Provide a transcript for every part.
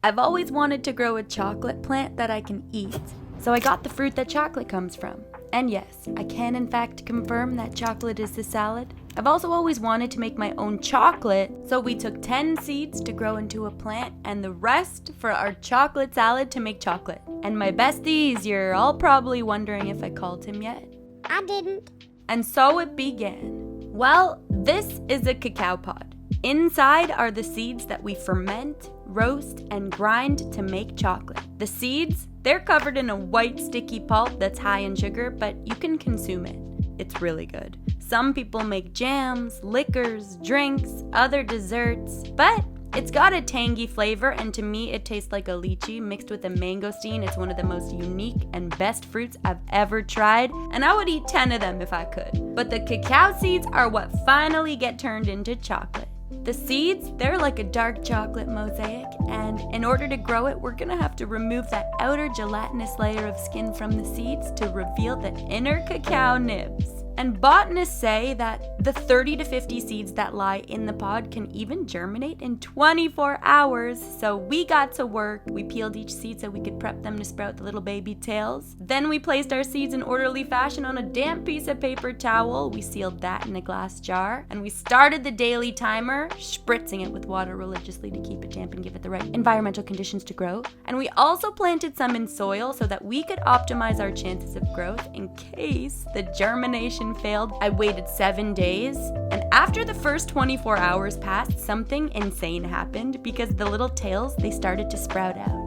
I've always wanted to grow a chocolate plant that I can eat, so I got the fruit that chocolate comes from. And yes, I can in fact confirm that chocolate is the salad. I've also always wanted to make my own chocolate, so we took 10 seeds to grow into a plant and the rest for our chocolate salad to make chocolate. And my besties, you're all probably wondering if I called him yet. I didn't. And so it began. Well, this is a cacao pod. Inside are the seeds that we ferment, roast, and grind to make chocolate. The seeds, they're covered in a white sticky pulp that's high in sugar, but you can consume it. It's really good. Some people make jams, liquors, drinks, other desserts, but it's got a tangy flavor, and to me it tastes like a lychee mixed with a mangosteen. It's one of the most unique and best fruits I've ever tried, and I would eat 10 of them if I could. But the cacao seeds are what finally get turned into chocolate. The seeds, they're like a dark chocolate mosaic, and in order to grow it, we're gonna have to remove that outer gelatinous layer of skin from the seeds to reveal the inner cacao nibs. And botanists say that the 30 to 50 seeds that lie in the pod can even germinate in 24 hours. So we got to work. We peeled each seed so we could prep them to sprout the little baby tails. Then we placed our seeds in orderly fashion on a damp piece of paper towel. We sealed that in a glass jar. And we started the daily timer, spritzing it with water religiously to keep it damp and give it the right environmental conditions to grow. And we also planted some in soil so that we could optimize our chances of growth in case the germination failed. I waited 7 days, and after the first 24 hours passed, something insane happened because the little tails, they started to sprout out.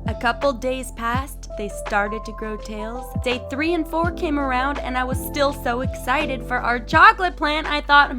A couple days passed, they started to grow tails. Day 3 and 4 came around, and I was still so excited for our chocolate plant. I thought,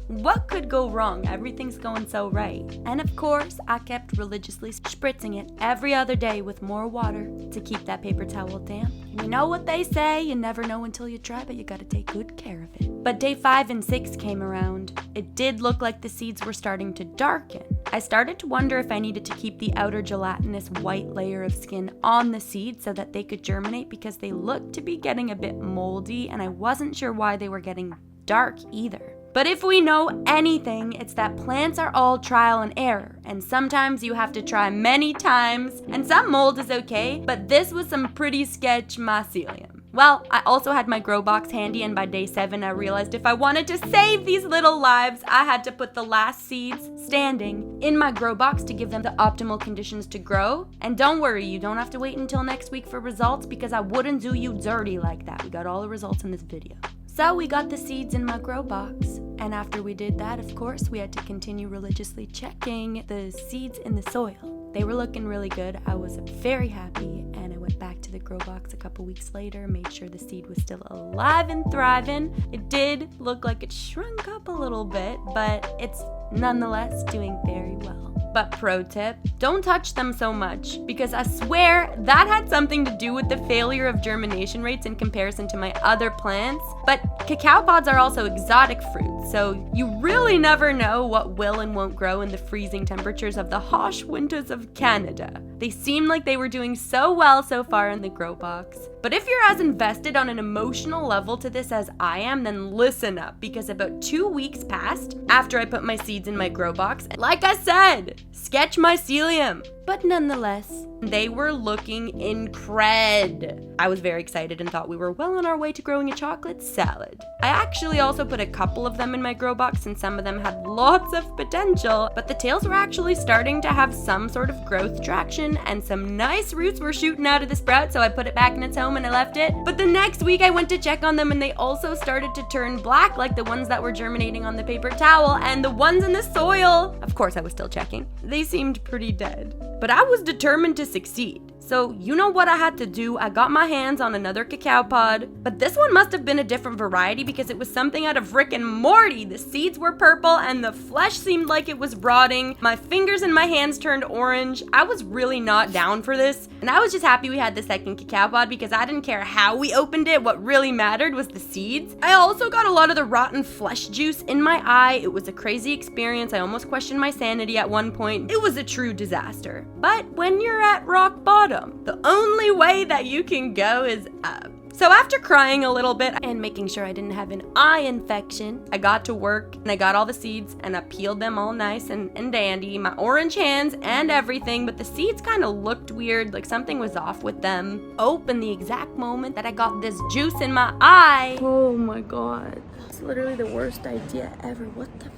what could go wrong? Everything's going so right. And of course, I kept religiously spritzing it every other day with more water to keep that paper towel damp. And you know what they say, you never know until you try, but you gotta take good care of it. But day 5 and 6 came around. It did look like the seeds were starting to darken. I started to wonder if I needed to keep the outer gelatinous white layer of skin on the seeds so that they could germinate because they looked to be getting a bit moldy, and I wasn't sure why they were getting dark either. But if we know anything, it's that plants are all trial and error, and sometimes you have to try many times, and some mold is okay, but this was some pretty sketch mycelium. Well, I also had my grow box handy, and by day 7 I realized if I wanted to save these little lives, I had to put the last seeds standing in my grow box to give them the optimal conditions to grow. And don't worry, you don't have to wait until next week for results because I wouldn't do you dirty like that. We got all the results in this video. So we got the seeds in my grow box, and after we did that, of course, we had to continue religiously checking the seeds in the soil. They were looking really good. I was very happy, and I went back to the grow box a couple weeks later, made sure the seed was still alive and thriving. It did look like it shrunk up a little bit, but it's nonetheless doing very well. But pro tip, don't touch them so much, because I swear that had something to do with the failure of germination rates in comparison to my other plants. But cacao pods are also exotic fruits, so you really never know what will and won't grow in the freezing temperatures of the harsh winters of Canada. They seem like they were doing so well so far in the grow box. But if you're as invested on an emotional level to this as I am, then listen up, because about 2 weeks passed after I put my seeds in my grow box. And like I said, sketch mycelium. But nonetheless, they were looking incred. I was very excited and thought we were well on our way to growing a chocolate salad. I actually also put a couple of them in my grow box, and some of them had lots of potential, but the tails were actually starting to have some sort of growth traction, and some nice roots were shooting out of the sprout, so I put it back in its home and I left it. But the next week I went to check on them, and they also started to turn black like the ones that were germinating on the paper towel, and the ones in the soil, of course I was still checking, they seemed pretty dead. But I was determined to succeed. So you know what I had to do? I got my hands on another cacao pod, but this one must have been a different variety because it was something out of Rick and Morty. The seeds were purple and the flesh seemed like it was rotting. My fingers and my hands turned orange. I was really not down for this, and I was just happy we had the second cacao pod because I didn't care how we opened it. What really mattered was the seeds. I also got a lot of the rotten flesh juice in my eye. It was a crazy experience. I almost questioned my sanity at one point. It was a true disaster. But when you're at rock bottom, the only way that you can go is up. So after crying a little bit and making sure I didn't have an eye infection, I got to work and I got all the seeds and I peeled them all nice and dandy, my orange hands and everything, but the seeds kind of looked weird, like something was off with them. In the exact moment that I got this juice in my eye. Oh my god. It's literally the worst idea ever. What the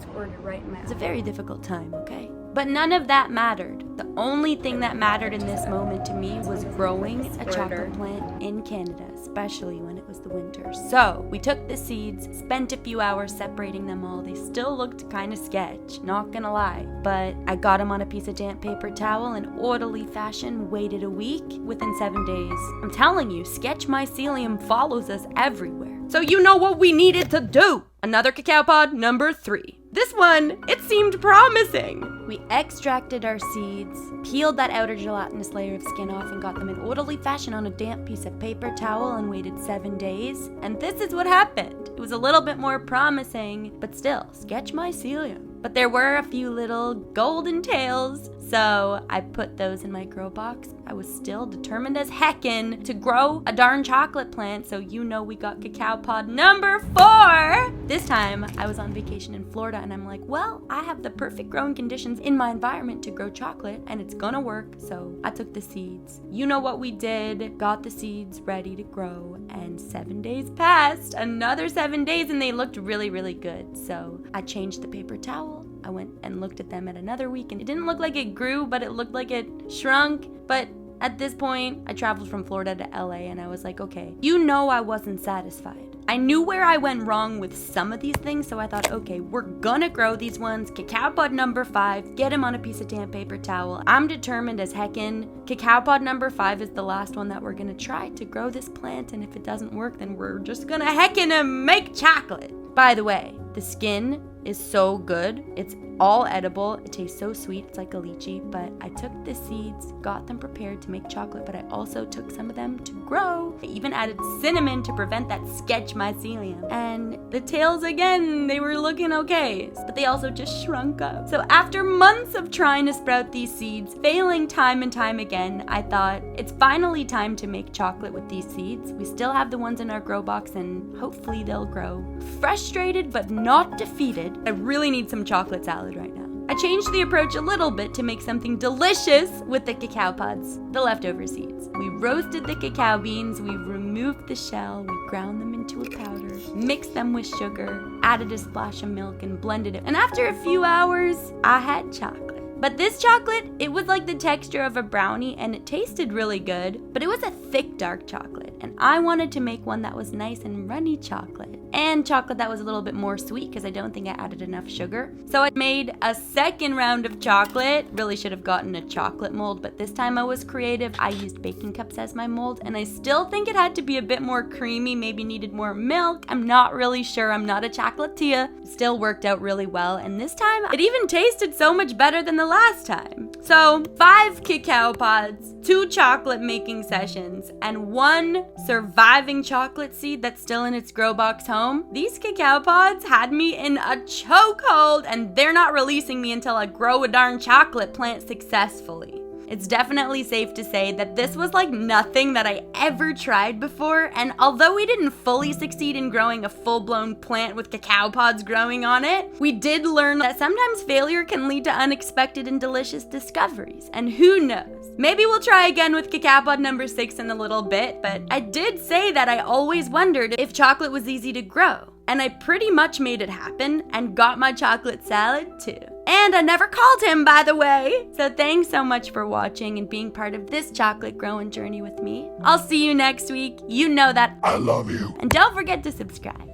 squirted right in my eye. It's a very difficult time, okay? But none of that mattered. The only thing that mattered in this moment to me was growing a chocolate plant in Canada, especially when it was the winter. So we took the seeds, spent a few hours separating them all. They still looked kind of sketch, not gonna lie. But I got them on a piece of damp paper towel in orderly fashion, waited a week. Within 7 days, I'm telling you, sketch mycelium follows us everywhere. So you know what we needed to do. Another cacao pod number 3. This one, it seemed promising. We extracted our seeds, peeled that outer gelatinous layer of skin off and got them in orderly fashion on a damp piece of paper towel and waited 7 days. And this is what happened. It was a little bit more promising, but still, sketch mycelium. But there were a few little golden tails, so I put those in my grow box. I was still determined as heckin' to grow a darn chocolate plant, so you know we got cacao pod number 4. This time, I was on vacation in Florida, and I'm like, well, I have the perfect growing conditions in my environment to grow chocolate, and it's gonna work, so I took the seeds. You know what we did, got the seeds ready to grow, and 7 days passed, another 7 days, and they looked really, really good. So I changed the paper towel. I went and looked at them at another week, and it didn't look like it grew, but it looked like it shrunk. But at this point, I traveled from Florida to LA, and I was like, okay, you know I wasn't satisfied. I knew where I went wrong with some of these things, so I thought, okay, we're gonna grow these ones. Cacao pod number 5, get them on a piece of damp paper towel. I'm determined as heckin'. Cacao pod number 5 is the last one that we're gonna try to grow this plant, and if it doesn't work, then we're just gonna heckin' make chocolate. By the way, the skin is so good. It's all edible. It tastes so sweet. It's like a lychee, but I took the seeds, got them prepared to make chocolate, but I also took some of them to grow. I even added cinnamon to prevent that sketch mycelium. And the tails, again, they were looking okay, but they also just shrunk up. So after months of trying to sprout these seeds, failing time and time again, I thought it's finally time to make chocolate with these seeds. We still have the ones in our grow box, and hopefully they'll grow. Frustrated but not defeated, I really need some chocolate salad right now. I changed the approach a little bit to make something delicious with the cacao pods, the leftover seeds. We roasted the cacao beans, we removed the shell, we ground them into a powder, mixed them with sugar, added a splash of milk, and blended it. And after a few hours, I had chocolate. But this chocolate, it was like the texture of a brownie, and it tasted really good, but it was a thick dark chocolate, and I wanted to make one that was nice and runny chocolate, and chocolate that was a little bit more sweet because I don't think I added enough sugar. So I made a second round of chocolate. Really should have gotten a chocolate mold, but this time I was creative. I used baking cups as my mold, and I still think it had to be a bit more creamy, maybe needed more milk. I'm not really sure. I'm not a chocolatier. It still worked out really well, and this time it even tasted so much better than the last time. So 5 cacao pods, 2 chocolate making sessions, and 1 surviving chocolate seed that's still in its grow box home. These cacao pods had me in a chokehold, and they're not releasing me until I grow a darn chocolate plant successfully. It's definitely safe to say that this was like nothing that I ever tried before, and although we didn't fully succeed in growing a full-blown plant with cacao pods growing on it, we did learn that sometimes failure can lead to unexpected and delicious discoveries, and who knows? Maybe we'll try again with cacao pod number 6 in a little bit, but I did say that I always wondered if chocolate was easy to grow, and I pretty much made it happen and got my chocolate salad too. And I never called him, by the way. So thanks so much for watching and being part of this chocolate growing journey with me. I'll see you next week. You know that. I love you. And don't forget to subscribe.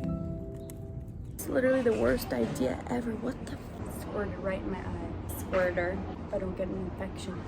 It's literally the worst idea ever. What the? Squirted right in my eye. Squirter. If I don't get an infection.